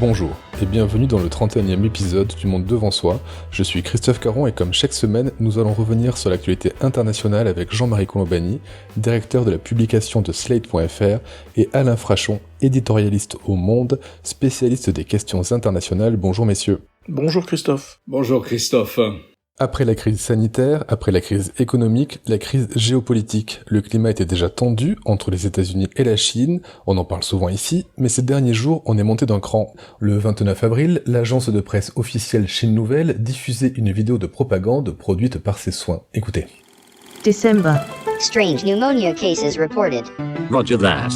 Bonjour et bienvenue dans le 31e épisode du Monde devant soi. Je suis Christophe Caron et comme chaque semaine, nous allons revenir sur l'actualité internationale avec Jean-Marie Colombani, directeur de la publication de Slate.fr, et Alain Frachon, éditorialiste au Monde, spécialiste des questions internationales. Bonjour messieurs. Bonjour Christophe. Bonjour Christophe. Après la crise sanitaire, après la crise économique, la crise géopolitique, le climat était déjà tendu entre les États-Unis et la Chine, on en parle souvent ici, mais ces derniers jours, on est monté d'un cran. Le 29 avril, l'agence de presse officielle Chine Nouvelle diffusait une vidéo de propagande produite par ses soins. Écoutez. December. Strange pneumonia cases reported. Roger that.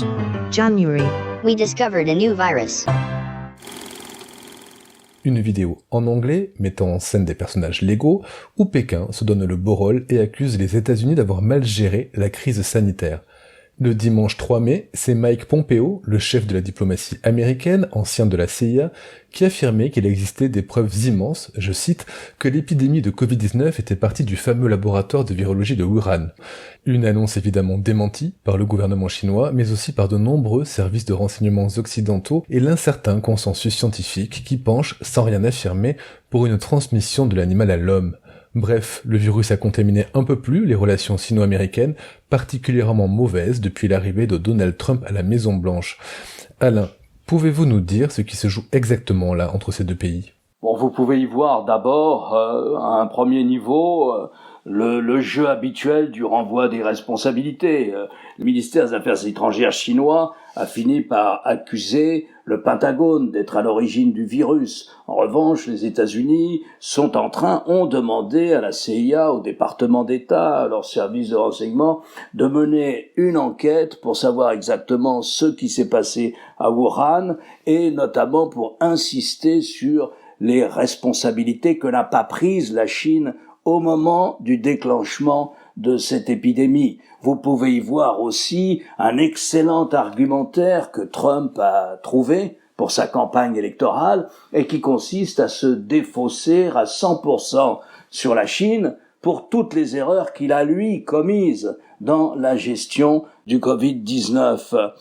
January. We discovered a new virus. Une vidéo en anglais mettant en scène des personnages légaux où Pékin se donne le beau rôle et accuse les États-Unis d'avoir mal géré la crise sanitaire. Le dimanche 3 mai, c'est Mike Pompeo, le chef de la diplomatie américaine, ancien de la CIA, qui affirmait qu'il existait des preuves immenses, je cite, que l'épidémie de Covid-19 était partie du fameux laboratoire de virologie de Wuhan. Une annonce évidemment démentie par le gouvernement chinois, mais aussi par de nombreux services de renseignements occidentaux et l'incertain consensus scientifique qui penche, sans rien affirmer, pour une transmission de l'animal à l'homme. Bref, le virus a contaminé un peu plus les relations sino-américaines, particulièrement mauvaises depuis l'arrivée de Donald Trump à la Maison-Blanche. Alain, pouvez-vous nous dire ce qui se joue exactement là entre ces deux pays ? Bon, vous pouvez y voir d'abord, à un premier niveau, le jeu habituel du renvoi des responsabilités. Le ministère des Affaires étrangères chinois a fini par accuser le Pentagone d'être à l'origine du virus. En revanche, les États-Unis ont demandé à la CIA, au département d'État, à leurs services de renseignement, de mener une enquête pour savoir exactement ce qui s'est passé à Wuhan et notamment pour insister sur les responsabilités que n'a pas prises la Chine au moment du déclenchement de cette épidémie. Vous pouvez y voir aussi un excellent argumentaire que Trump a trouvé pour sa campagne électorale et qui consiste à se défausser à 100% sur la Chine pour toutes les erreurs qu'il a, lui, commises dans la gestion du Covid-19.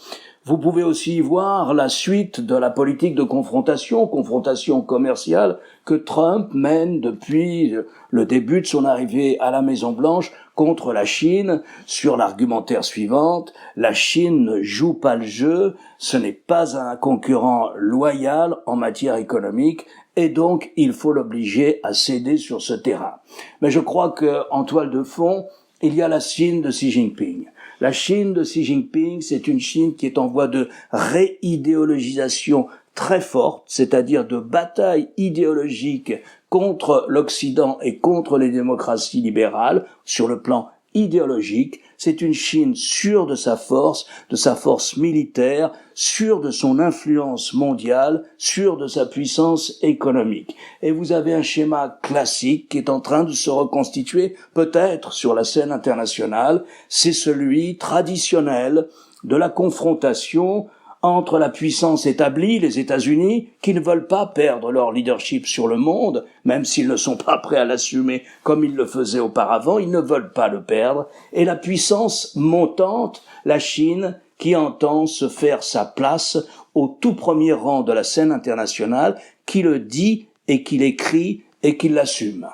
Vous pouvez aussi y voir la suite de la politique de confrontation commerciale que Trump mène depuis le début de son arrivée à la Maison-Blanche contre la Chine sur l'argumentaire suivant: la Chine ne joue pas le jeu, ce n'est pas un concurrent loyal en matière économique et donc il faut l'obliger à céder sur ce terrain. Mais je crois qu'en toile de fond, il y a la Chine de Xi Jinping. La Chine de Xi Jinping, c'est une Chine qui est en voie de réidéologisation très forte, c'est-à-dire de bataille idéologique contre l'Occident et contre les démocraties libérales sur le plan idéologique. C'est une Chine sûre de sa force militaire, sûre de son influence mondiale, sûre de sa puissance économique. Et vous avez un schéma classique qui est en train de se reconstituer, peut-être sur la scène internationale. C'est celui traditionnel de la confrontation entre la puissance établie, les États-Unis, qui ne veulent pas perdre leur leadership sur le monde, même s'ils ne sont pas prêts à l'assumer comme ils le faisaient auparavant, ils ne veulent pas le perdre, et la puissance montante, la Chine, qui entend se faire sa place au tout premier rang de la scène internationale, qui le dit et qui l'écrit et qui l'assume.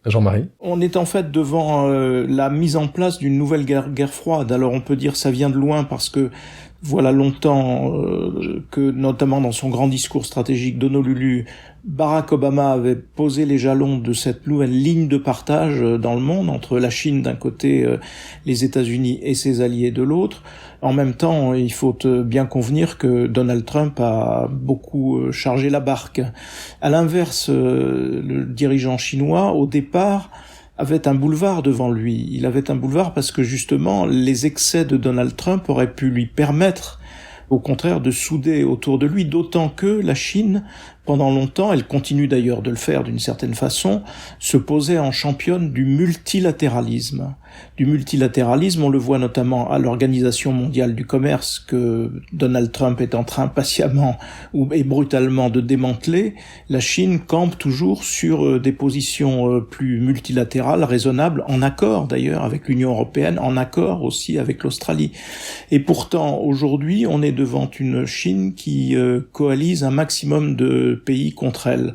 Jean-Marie ? On est en fait devant la mise en place d'une nouvelle guerre froide. Alors on peut dire ça vient de loin parce que voilà longtemps que, notamment dans son grand discours stratégique d'Honolulu, Barack Obama avait posé les jalons de cette nouvelle ligne de partage dans le monde entre la Chine d'un côté, les États-Unis et ses alliés de l'autre. En même temps, il faut bien convenir que Donald Trump a beaucoup chargé la barque. À l'inverse, le dirigeant chinois, au départ, avait un boulevard devant lui. Il avait un boulevard parce que justement, les excès de Donald Trump auraient pu lui permettre, au contraire, de souder autour de lui, d'autant que la Chine pendant longtemps, elle continue d'ailleurs de le faire d'une certaine façon, se posait en championne du multilatéralisme. Du multilatéralisme, on le voit notamment à l'Organisation mondiale du commerce que Donald Trump est en train patiemment et brutalement de démanteler. La Chine campe toujours sur des positions plus multilatérales, raisonnables, en accord d'ailleurs avec l'Union européenne, en accord aussi avec l'Australie. Et pourtant, aujourd'hui, on est devant une Chine qui coalise un maximum de pays contre elle.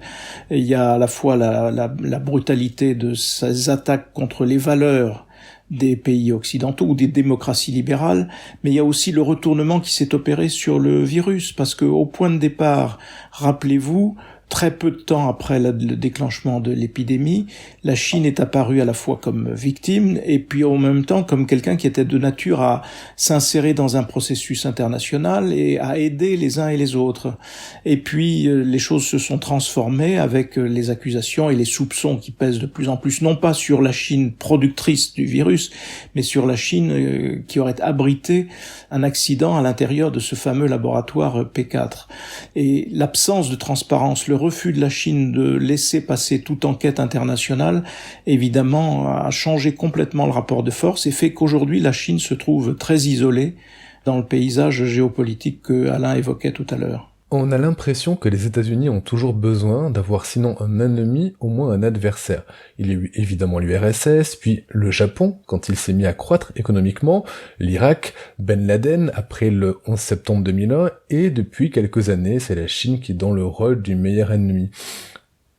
Et il y a à la fois la brutalité de ces attaques contre les valeurs des pays occidentaux ou des démocraties libérales, mais il y a aussi le retournement qui s'est opéré sur le virus, parce que au point de départ, rappelez-vous, très peu de temps après le déclenchement de l'épidémie, la Chine est apparue à la fois comme victime et puis en même temps comme quelqu'un qui était de nature à s'insérer dans un processus international et à aider les uns et les autres. Et puis les choses se sont transformées avec les accusations et les soupçons qui pèsent de plus en plus, non pas sur la Chine productrice du virus, mais sur la Chine qui aurait abrité un accident à l'intérieur de ce fameux laboratoire P4. Et l'absence de transparence, le refus de la Chine de laisser passer toute enquête internationale, évidemment, a changé complètement le rapport de force et fait qu'aujourd'hui, la Chine se trouve très isolée dans le paysage géopolitique que Alain évoquait tout à l'heure. On a l'impression que les États-Unis ont toujours besoin d'avoir sinon un ennemi, au moins un adversaire. Il y a eu évidemment l'URSS, puis le Japon, quand il s'est mis à croître économiquement, l'Irak, Ben Laden après le 11 septembre 2001, et depuis quelques années, c'est la Chine qui est dans le rôle du meilleur ennemi.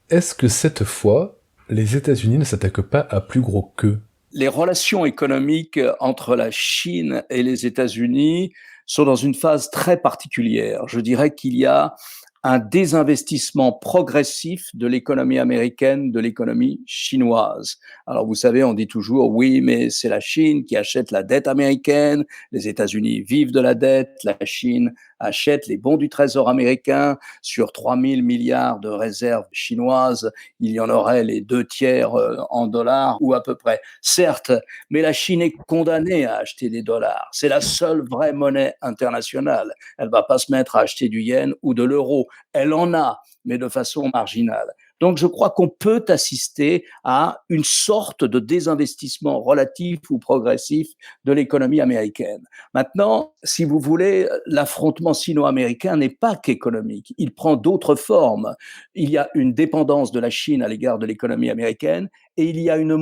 Est-ce que cette fois, les États-Unis ne s'attaquent pas à plus gros qu'eux ? Les relations économiques entre la Chine et les États-Unis sont dans une phase très particulière. Je dirais qu'il y a un désinvestissement progressif de l'économie américaine, de l'économie chinoise. Alors vous savez, on dit toujours, oui, mais c'est la Chine qui achète la dette américaine, les États-Unis vivent de la dette, la Chine achète les bons du Trésor américain. Sur 3 000 milliards de réserves chinoises, il y en aurait les 2/3 en dollars ou à peu près. Certes, mais la Chine est condamnée à acheter des dollars. C'est la seule vraie monnaie internationale. Elle ne va pas se mettre à acheter du yen ou de l'euro. Elle en a, mais de façon marginale. Donc, je crois qu'on peut assister à une sorte de désinvestissement relatif ou progressif de l'économie américaine. Maintenant, si vous voulez, l'affrontement sino-américain n'est pas qu'économique. Il prend d'autres formes. Il y a une dépendance de la Chine à l'égard de l'économie américaine et il y a une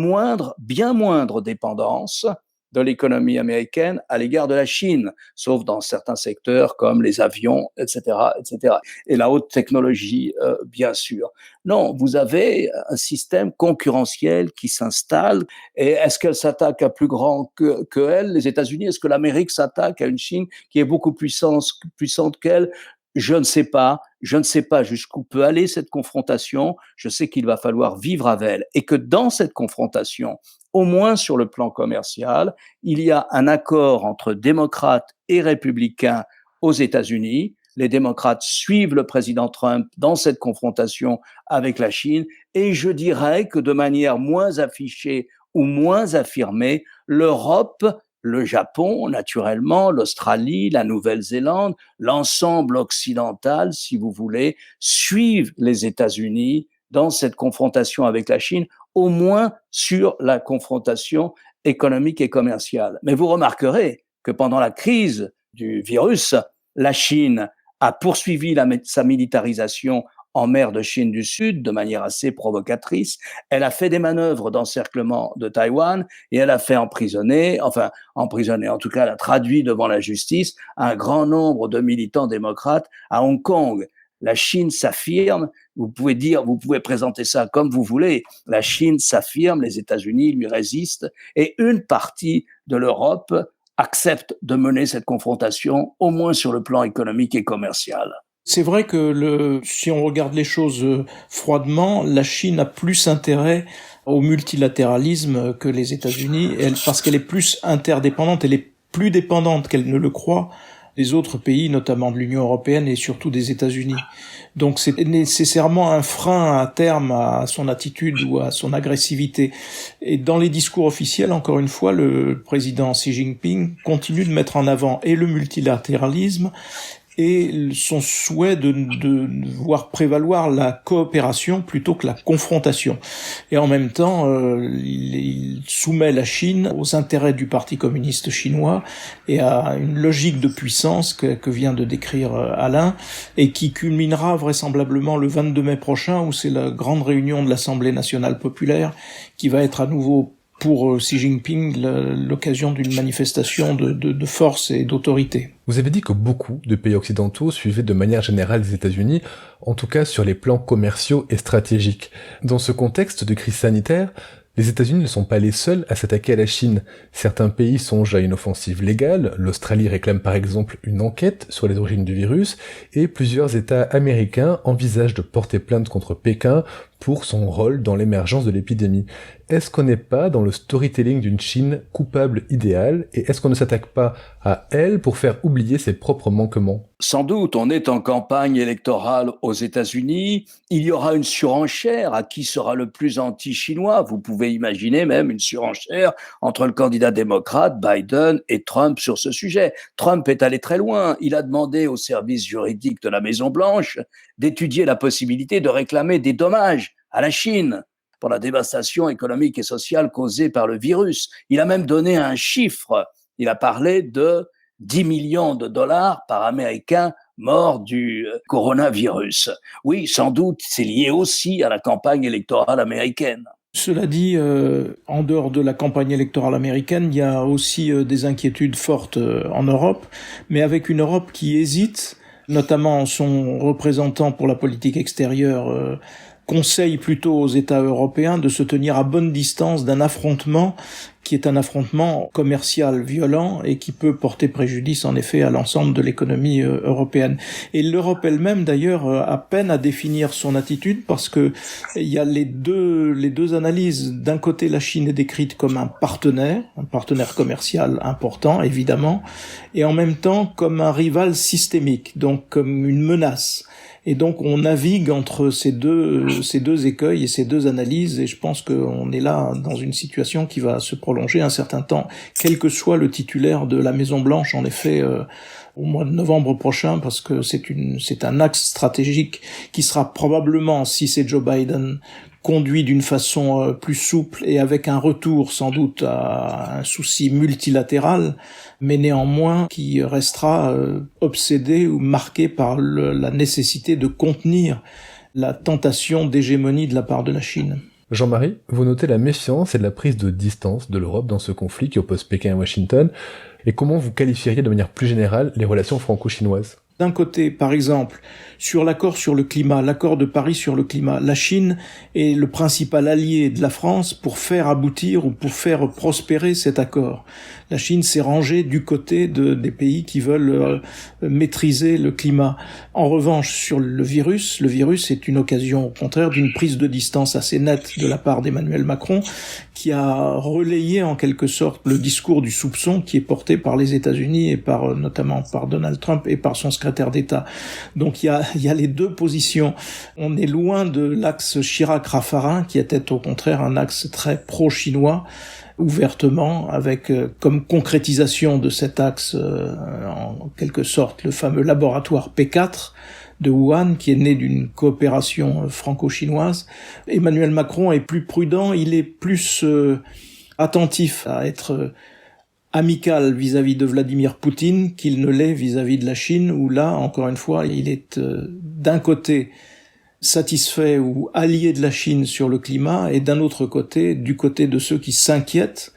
bien moindre dépendance de l'économie américaine à l'égard de la Chine, sauf dans certains secteurs comme les avions, etc., etc. Et la haute technologie, bien sûr. Non, vous avez un système concurrentiel qui s'installe. Et est-ce qu'elle s'attaque à plus grand que elle, les États-Unis? Est-ce que l'Amérique s'attaque à une Chine qui est beaucoup puissante qu'elle? Je ne sais pas. Je ne sais pas jusqu'où peut aller cette confrontation. Je sais qu'il va falloir vivre avec elle et que dans cette confrontation, au moins sur le plan commercial, il y a un accord entre démocrates et républicains aux États-Unis. Les démocrates suivent le président Trump dans cette confrontation avec la Chine et je dirais que de manière moins affichée ou moins affirmée, l'Europe, le Japon, naturellement, l'Australie, la Nouvelle-Zélande, l'ensemble occidental, si vous voulez, suivent les États-Unis dans cette confrontation avec la Chine, au moins sur la confrontation économique et commerciale. Mais vous remarquerez que pendant la crise du virus, la Chine a poursuivi sa militarisation en mer de Chine du Sud de manière assez provocatrice. Elle a fait des manœuvres d'encerclement de Taïwan et elle a fait emprisonner, en tout cas, elle a traduit devant la justice un grand nombre de militants démocrates à Hong Kong. La Chine s'affirme, vous pouvez présenter ça comme vous voulez, la Chine s'affirme, les États-Unis lui résistent et une partie de l'Europe accepte de mener cette confrontation, au moins sur le plan économique et commercial. C'est vrai que si on regarde les choses froidement, la Chine a plus intérêt au multilatéralisme que les États-Unis, parce qu'elle est plus interdépendante, elle est plus dépendante qu'elle ne le croit des autres pays, notamment de l'Union européenne et surtout des États-Unis. Donc c'est nécessairement un frein à terme à son attitude ou à son agressivité. Et dans les discours officiels, encore une fois, le président Xi Jinping continue de mettre en avant et le multilatéralisme et son souhait de voir prévaloir la coopération plutôt que la confrontation. Et en même temps, il soumet la Chine aux intérêts du Parti communiste chinois et à une logique de puissance que vient de décrire Alain, et qui culminera vraisemblablement le 22 mai prochain, où c'est la grande réunion de l'Assemblée nationale populaire, qui va être à nouveau pour Xi Jinping l'occasion d'une manifestation de force et d'autorité. Vous avez dit que beaucoup de pays occidentaux suivaient de manière générale les États-Unis, en tout cas sur les plans commerciaux et stratégiques. Dans ce contexte de crise sanitaire, les États-Unis ne sont pas les seuls à s'attaquer à la Chine. Certains pays songent à une offensive légale, l'Australie réclame par exemple une enquête sur les origines du virus, et plusieurs États américains envisagent de porter plainte contre Pékin pour son rôle dans l'émergence de l'épidémie. Est-ce qu'on n'est pas dans le storytelling d'une Chine coupable idéale, et est-ce qu'on ne s'attaque pas à elle pour faire oublier ses propres manquements ? Sans doute, on est en campagne électorale aux États-Unis, il y aura une surenchère à qui sera le plus anti-chinois. Vous pouvez imaginer même une surenchère entre le candidat démocrate, Biden, et Trump sur ce sujet. Trump est allé très loin, il a demandé aux services juridiques de la Maison-Blanche d'étudier la possibilité de réclamer des dommages à la Chine pour la dévastation économique et sociale causée par le virus. Il a même donné un chiffre, il a parlé de 10 millions de dollars par Américain mort du coronavirus. Oui, sans doute, c'est lié aussi à la campagne électorale américaine. Cela dit, en dehors de la campagne électorale américaine, il y a aussi des inquiétudes fortes en Europe, mais avec une Europe qui hésite, notamment son représentant pour la politique extérieure conseille plutôt aux États européens de se tenir à bonne distance d'un affrontement qui est un affrontement commercial violent et qui peut porter préjudice en effet à l'ensemble de l'économie européenne. Et l'Europe elle-même d'ailleurs a peine à définir son attitude, parce que il y a les deux analyses. D'un côté, la Chine est décrite comme un partenaire commercial important évidemment, et en même temps comme un rival systémique, donc comme une menace. Et donc on navigue entre ces deux écueils et ces deux analyses, et je pense qu'on est là dans une situation qui va se prolonger un certain temps, quel que soit le titulaire de la Maison-Blanche, en effet, au mois de novembre prochain, parce que c'est un axe stratégique qui sera probablement, si c'est Joe Biden, conduit d'une façon plus souple et avec un retour sans doute à un souci multilatéral, mais néanmoins qui restera obsédé ou marqué par la nécessité de contenir la tentation d'hégémonie de la part de la Chine. Jean-Marie, vous notez la méfiance et la prise de distance de l'Europe dans ce conflit qui oppose Pékin et Washington, et comment vous qualifieriez de manière plus générale les relations franco-chinoises ? D'un côté, par exemple, sur l'accord sur le climat, l'accord de Paris sur le climat, la Chine est le principal allié de la France pour faire aboutir ou pour faire prospérer cet accord. La Chine s'est rangée du côté des pays qui veulent maîtriser le climat. En revanche, sur le virus est une occasion, au contraire, d'une prise de distance assez nette de la part d'Emmanuel Macron, qui a relayé en quelque sorte le discours du soupçon qui est porté par les États-Unis et notamment par Donald Trump et par son secrétaire d'État. Donc il y a les deux positions. On est loin de l'axe Chirac-Raffarin, qui était au contraire un axe très pro-chinois, ouvertement, avec comme concrétisation de cet axe, en quelque sorte, le fameux laboratoire P4 de Wuhan, qui est né d'une coopération franco-chinoise. Emmanuel Macron est plus prudent, il est plus attentif à être amical vis-à-vis de Vladimir Poutine qu'il ne l'est vis-à-vis de la Chine, où là, encore une fois, il est d'un côté satisfait ou allié de la Chine sur le climat, et d'un autre côté, du côté de ceux qui s'inquiètent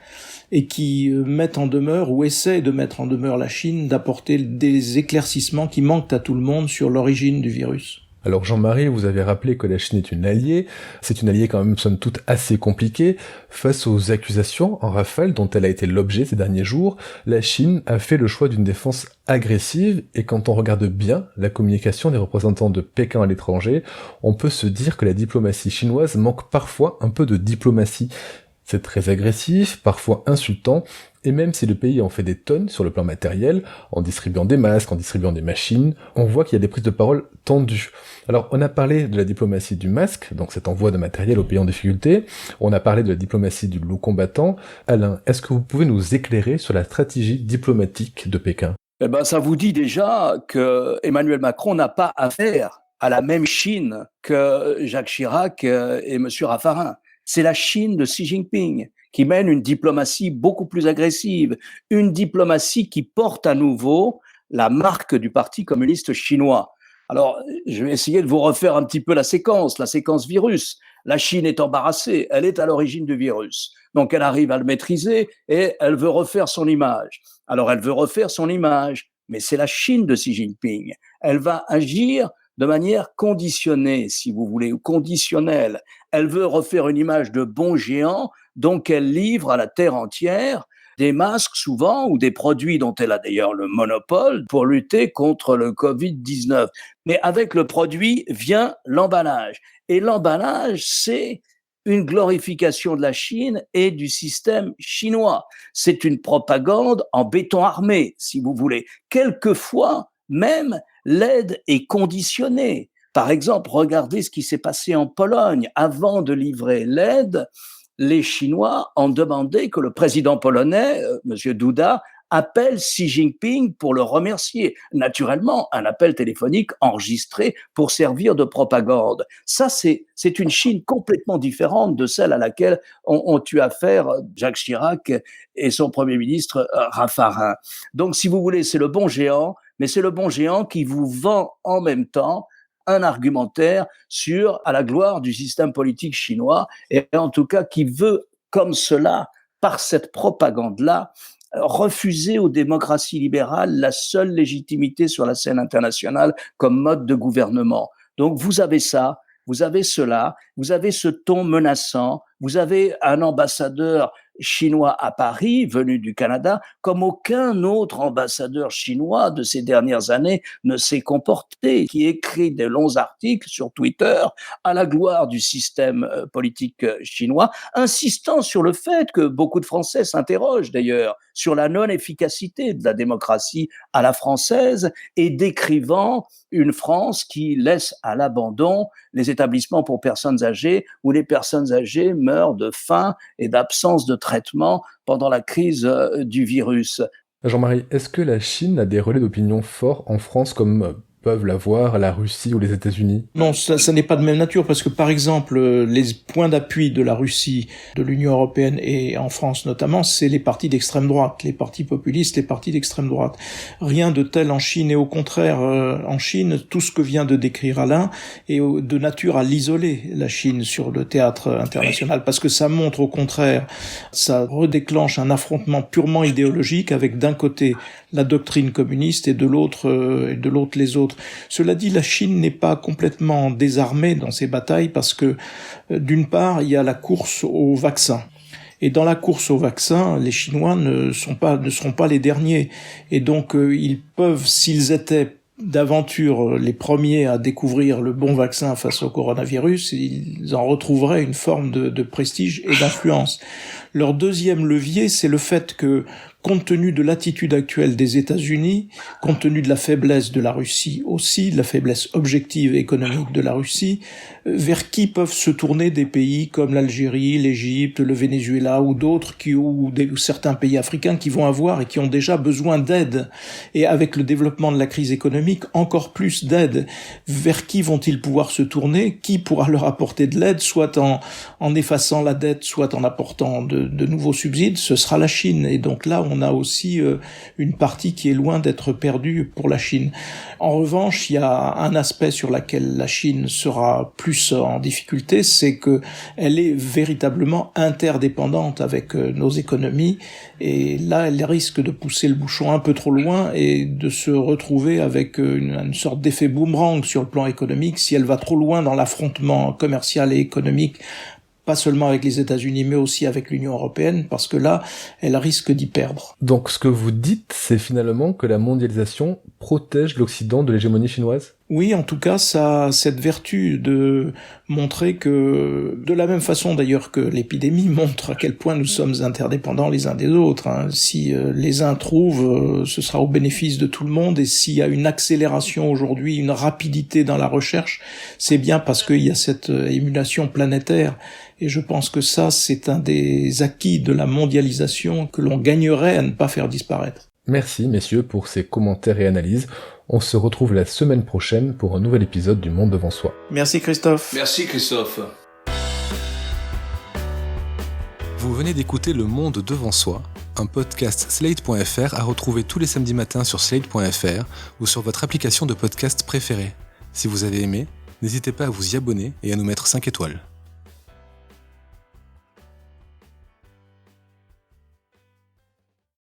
et qui mettent en demeure ou essaient de mettre en demeure la Chine d'apporter des éclaircissements qui manquent à tout le monde sur l'origine du virus. Alors Jean-Marie, vous avez rappelé que la Chine est une alliée. C'est une alliée quand même somme toute assez compliquée. Face aux accusations en rafale dont elle a été l'objet ces derniers jours, la Chine a fait le choix d'une défense agressive, et quand on regarde bien la communication des représentants de Pékin à l'étranger, on peut se dire que la diplomatie chinoise manque parfois un peu de diplomatie. C'est très agressif, parfois insultant, et même si le pays en fait des tonnes sur le plan matériel, en distribuant des masques, en distribuant des machines, on voit qu'il y a des prises de parole tendues. Alors on a parlé de la diplomatie du masque, donc cet envoi de matériel aux pays en difficulté, on a parlé de la diplomatie du loup combattant. Alain, est-ce que vous pouvez nous éclairer sur la stratégie diplomatique de Pékin ? Ça vous dit déjà que Emmanuel Macron n'a pas affaire à la même Chine que Jacques Chirac et M. Raffarin. C'est la Chine de Xi Jinping qui mène une diplomatie beaucoup plus agressive, une diplomatie qui porte à nouveau la marque du Parti communiste chinois. Alors, je vais essayer de vous refaire un petit peu la séquence virus. La Chine est embarrassée, elle est à l'origine du virus. Donc, elle arrive à le maîtriser et elle veut refaire son image. Alors, elle veut refaire son image, mais c'est la Chine de Xi Jinping. Elle va agir de manière conditionnée, si vous voulez, ou conditionnelle. Elle veut refaire une image de bon géant, donc elle livre à la terre entière des masques souvent ou des produits dont elle a d'ailleurs le monopole pour lutter contre le Covid-19. Mais avec le produit vient l'emballage. Et l'emballage, c'est une glorification de la Chine et du système chinois. C'est une propagande en béton armé, si vous voulez. Quelquefois, même, l'aide est conditionnée. Par exemple, regardez ce qui s'est passé en Pologne. Avant de livrer l'aide, les Chinois ont demandé que le président polonais, M. Duda, appelle Xi Jinping pour le remercier. Naturellement, un appel téléphonique enregistré pour servir de propagande. Ça, c'est une Chine complètement différente de celle à laquelle ont eu affaire Jacques Chirac et son Premier ministre Raffarin. Donc, si vous voulez, c'est le bon géant, mais c'est le bon géant qui vous vend en même temps un argumentaire à la gloire du système politique chinois, et en tout cas qui veut, comme cela, par cette propagande-là, refuser aux démocraties libérales la seule légitimité sur la scène internationale comme mode de gouvernement. Donc vous avez ça, vous avez cela, vous avez ce ton menaçant, vous avez un ambassadeur chinois à Paris, venu du Canada, comme aucun autre ambassadeur chinois de ces dernières années ne s'est comporté, qui écrit des longs articles sur Twitter à la gloire du système politique chinois, insistant sur le fait que beaucoup de Français s'interrogent d'ailleurs sur la non-efficacité de la démocratie à la française et décrivant une France qui laisse à l'abandon les établissements pour personnes âgées où les personnes âgées meurent de faim et d'absence de traitement pendant la crise du virus. Jean-Marie, est-ce que la Chine a des relais d'opinion forts en France comme peuvent l'avoir la Russie ou les États-Unis? Non, ça n'est pas de même nature parce que par exemple, les points d'appui de la Russie, de l'Union européenne et en France notamment, c'est les partis d'extrême droite, les partis populistes, les partis d'extrême droite. Rien de tel en Chine et au contraire, en Chine, tout ce que vient de décrire Alain est de nature à l'isoler, la Chine, sur le théâtre international, parce que ça montre au contraire, ça redéclenche un affrontement purement idéologique avec d'un côté la doctrine communiste et de l'autre les autres. Cela dit, la Chine n'est pas complètement désarmée dans ces batailles parce que, d'une part, il y a la course au vaccin. Et dans la course au vaccin, les Chinois ne seront pas les derniers. Et donc, ils peuvent, s'ils étaient d'aventure les premiers à découvrir le bon vaccin face au coronavirus, ils en retrouveraient une forme de prestige et d'influence. Leur deuxième levier, c'est le fait que, compte tenu de l'attitude actuelle des États-Unis, compte tenu de la faiblesse de la Russie aussi, de la faiblesse objective et économique de la Russie, vers qui peuvent se tourner des pays comme l'Algérie, l'Égypte, le Venezuela ou d'autres ou certains pays africains qui vont avoir et qui ont déjà besoin d'aide. Et avec le développement de la crise économique, encore plus d'aide. Vers qui vont-ils pouvoir se tourner? Qui pourra leur apporter de l'aide, soit en effaçant la dette, soit en apportant de nouveaux subsides? Ce sera la Chine. Et donc là, on a aussi une partie qui est loin d'être perdue pour la Chine. En revanche, il y a un aspect sur lequel la Chine sera plus en difficulté, c'est que elle est véritablement interdépendante avec nos économies, et là, elle risque de pousser le bouchon un peu trop loin et de se retrouver avec une sorte d'effet boomerang sur le plan économique si elle va trop loin dans l'affrontement commercial et économique, pas seulement avec les États-Unis, mais aussi avec l'Union européenne, parce que là, elle risque d'y perdre. Donc ce que vous dites, c'est finalement que la mondialisation protège l'Occident de l'hégémonie chinoise ? Oui, en tout cas, ça a cette vertu de montrer que, de la même façon d'ailleurs que l'épidémie montre à quel point nous sommes interdépendants les uns des autres. Si les uns trouvent, ce sera au bénéfice de tout le monde, et s'il y a une accélération aujourd'hui, une rapidité dans la recherche, c'est bien parce qu'il y a cette émulation planétaire. Et je pense que ça, c'est un des acquis de la mondialisation que l'on gagnerait à ne pas faire disparaître. Merci messieurs pour ces commentaires et analyses. On se retrouve la semaine prochaine pour un nouvel épisode du Monde devant soi. Merci Christophe. Merci Christophe. Vous venez d'écouter Le Monde devant soi, un podcast Slate.fr à retrouver tous les samedis matins sur Slate.fr ou sur votre application de podcast préférée. Si vous avez aimé, n'hésitez pas à vous y abonner et à nous mettre 5 étoiles.